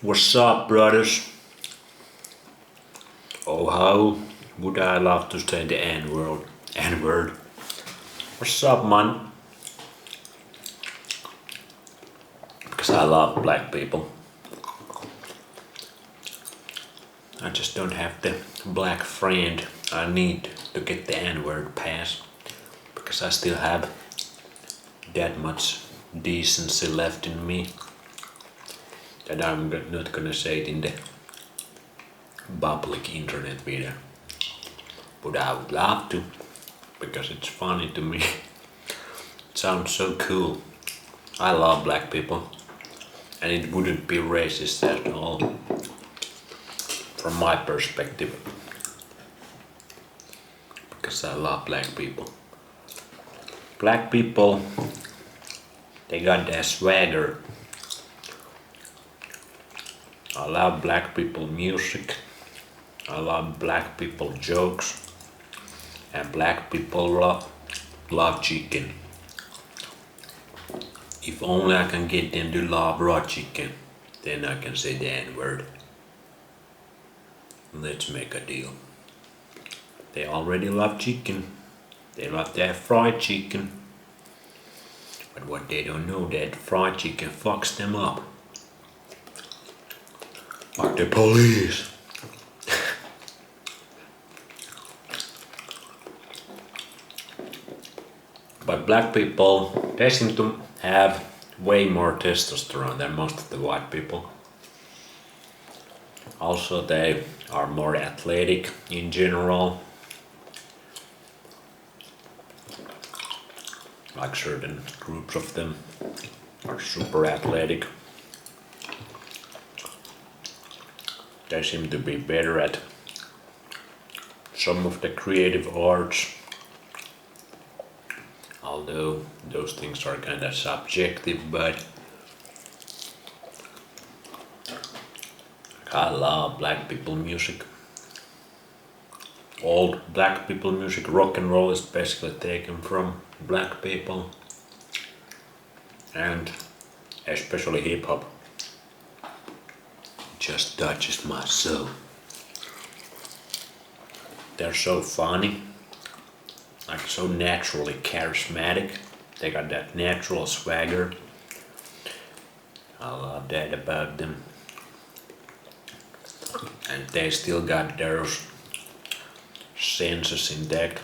What's up, brothers? Oh, how would I love to say the N-word? N-word. What's up, man? Because I love black people. I just don't have the black friend I need to get the N-word pass. Because I still have that much decency left in me that I'm not gonna say it in the public internet video. But I would love to, because it's funny to me. It sounds so cool. I love black people, and it wouldn't be racist at all, from my perspective, because I love black people. Black people, they got that swagger. I love black people music. I love black people jokes. And black people love chicken. If only I can get them to love raw chicken, then I can say the N-word. Let's make a deal. They already love chicken. They love that fried chicken. But what they don't know, that fried chicken fucks them up. Like the police. But black people, they seem to have way more testosterone than most of the white people. Also, they are more athletic in general. Like certain groups of them are super athletic. They seem to be better at some of the creative arts. Although those things are kind of subjective, but I love black people music. Old black people music, rock and roll is basically taken from black people, and especially hip hop. Just touches my soul. They're so funny. Like so naturally charismatic. They got that natural swagger. I love that about them. And they still got those senses intact.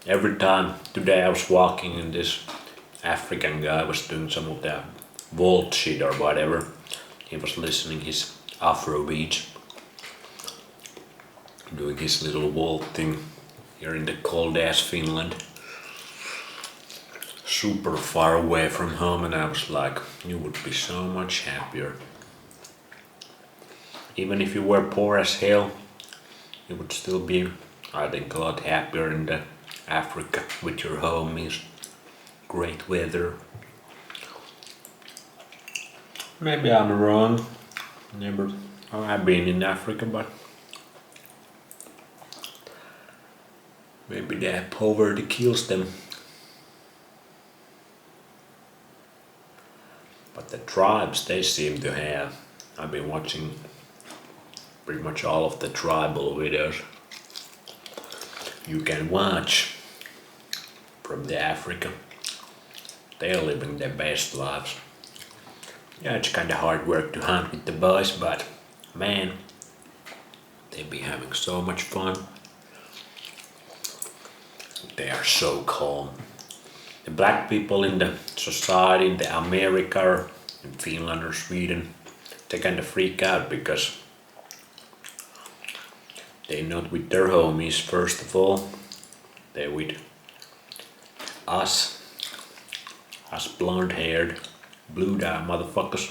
Every time today I was walking and this African guy was doing some of that vault shit or whatever. He was listening his Afro beats, doing his little vault thing. Here in the cold ass Finland, super far away from home, and I was like, you would be so much happier. Even if you were poor as hell, you would still be, I think, a lot happier in the Africa with your homies, great weather. Maybe I'm wrong, never, I've been in Africa, but maybe that poverty kills them. But the tribes they seem to have. I've been watching pretty much all of the tribal videos you can watch from the Africa. They're living their best lives. Yeah, it's kinda hard work to hunt with the boys, but man, they be having so much fun. They are so calm. The black people in the society, in the America, in Finland or Sweden, they kind of freak out because they're not with their homies first of all. They're with us blonde-haired, blue-eyed motherfuckers.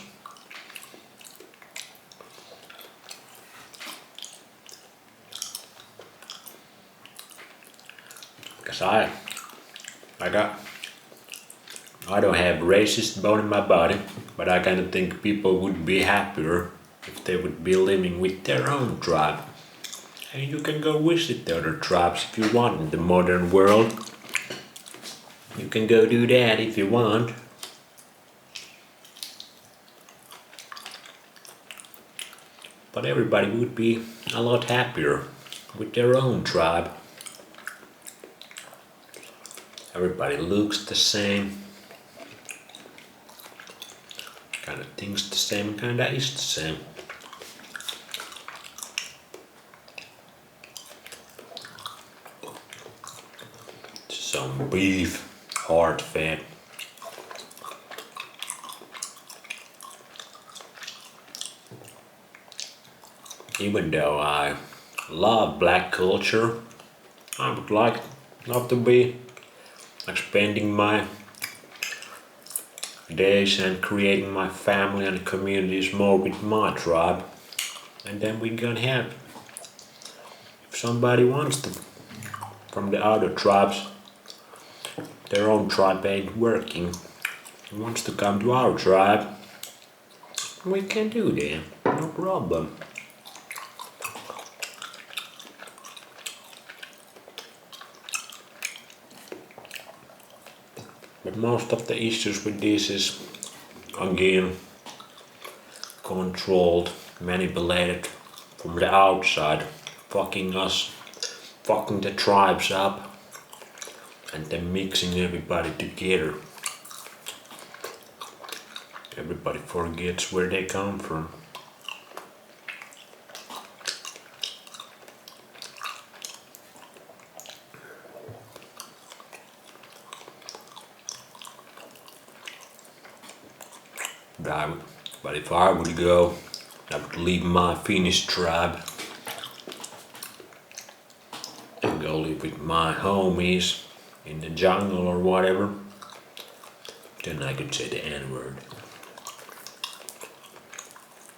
Because I don't have racist bone in my body, but I kind of think people would be happier if they would be living with their own tribe. And you can go visit the other tribes if you want in the modern world. You can go do that if you want. But everybody would be a lot happier with their own tribe. Everybody looks the same, kind of thinks the same, kind of is the same. Some beef, hard fat. Even though I love black culture, I would like not to be expanding my days and creating my family and communities more with my tribe. And then we gonna have, if somebody wants to, from the other tribes, their own tribe ain't working, wants to come to our tribe, we can do that, no problem. But most of the issues with this is, again, controlled, manipulated from the outside, fucking us, fucking the tribes up, and then mixing everybody together. Everybody forgets where they come from. But if I would go, I would leave my Finnish tribe and go live with my homies in the jungle or whatever. Then I could say the N-word.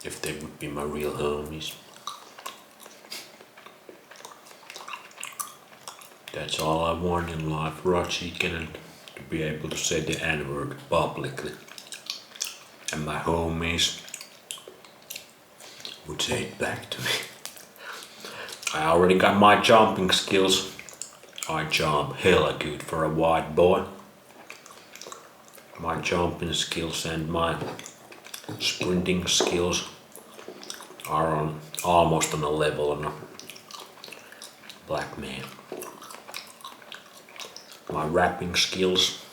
If they would be my real homies. That's all I want in life, raw chicken and to be able to say the N-word publicly. And my homies would say it back to me. I already got my jumping skills. I jump hella good for a white boy. My jumping skills and my sprinting skills are almost on a level on a black man. My rapping skills,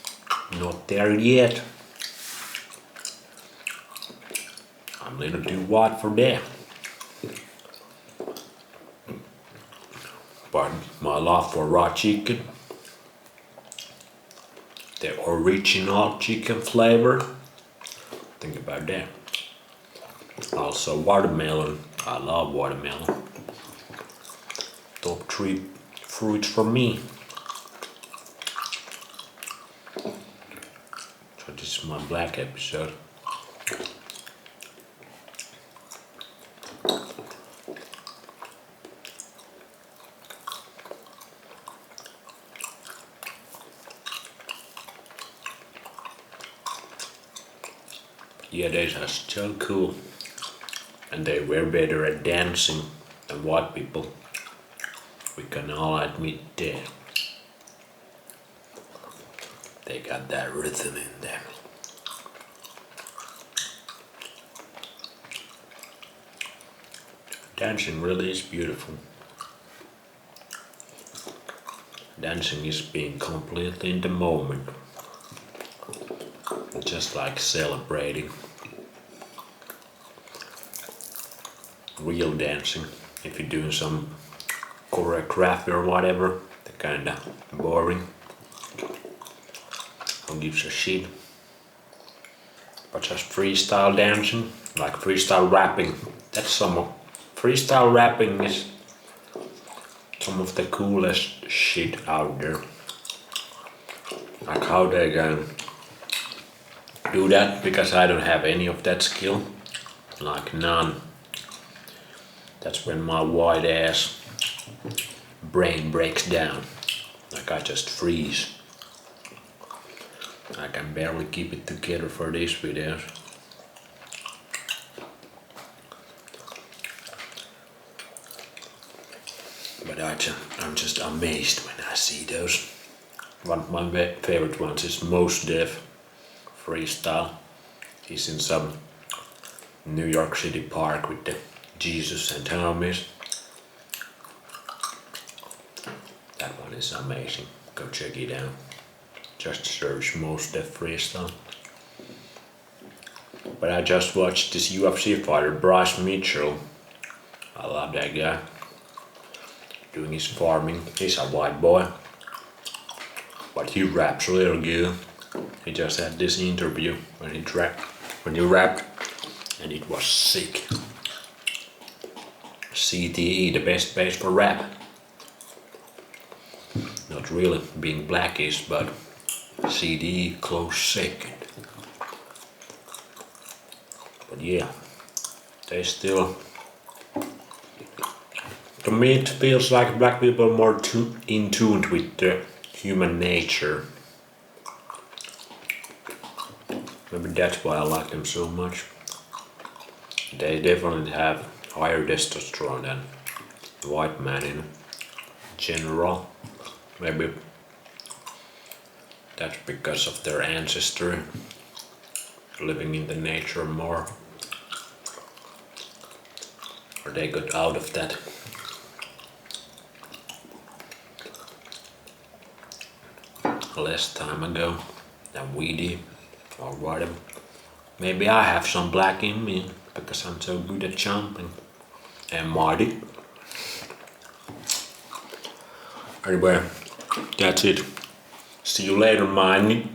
not there yet. I'm gonna do what for that. But my love for raw chicken, the original chicken flavor, think about that. Also watermelon, I love watermelon. Top 3 fruits for me. So this is my black episode. Yeah, they are so cool. And they were better at dancing than white people. We can all admit that. They got that rhythm in them. Dancing really is beautiful. Dancing is being completely in the moment. Just like celebrating. Real dancing, if you're doing some choreography or whatever, they're kinda boring. Who gives a shit? But just freestyle dancing, like freestyle rapping, that's freestyle rapping is some of the coolest shit out there. Like how they can do that, because I don't have any of that skill, like none. That's when my white ass brain breaks down, like I just freeze. I can barely keep it together for these videos. But I'm just amazed when I see those. One of my favorite ones is Mos Def freestyle. He's in some New York City park with the Jesus and Thomas. That one is amazing. Go check it out. Just search Mos Def Freestyle. But I just watched this UFC fighter, Bryce Mitchell. I love that guy. Doing his farming. He's a white boy. But he raps real good. He just had this interview when he rapped, and it was sick. CTE, the best base for rap. Not really being blackish, but CDE close second. But yeah, they still. To me, it feels like black people are more in tune with the human nature. Maybe that's why I like them so much. They definitely have higher testosterone than the white man in general. Maybe that's because of their ancestry, living in the nature more. Or they got out of that. Less time ago than we did, or whatever. Maybe I have some black in me because I'm so good at jumping and Marty. Anyway, that's it. See you later, Miney.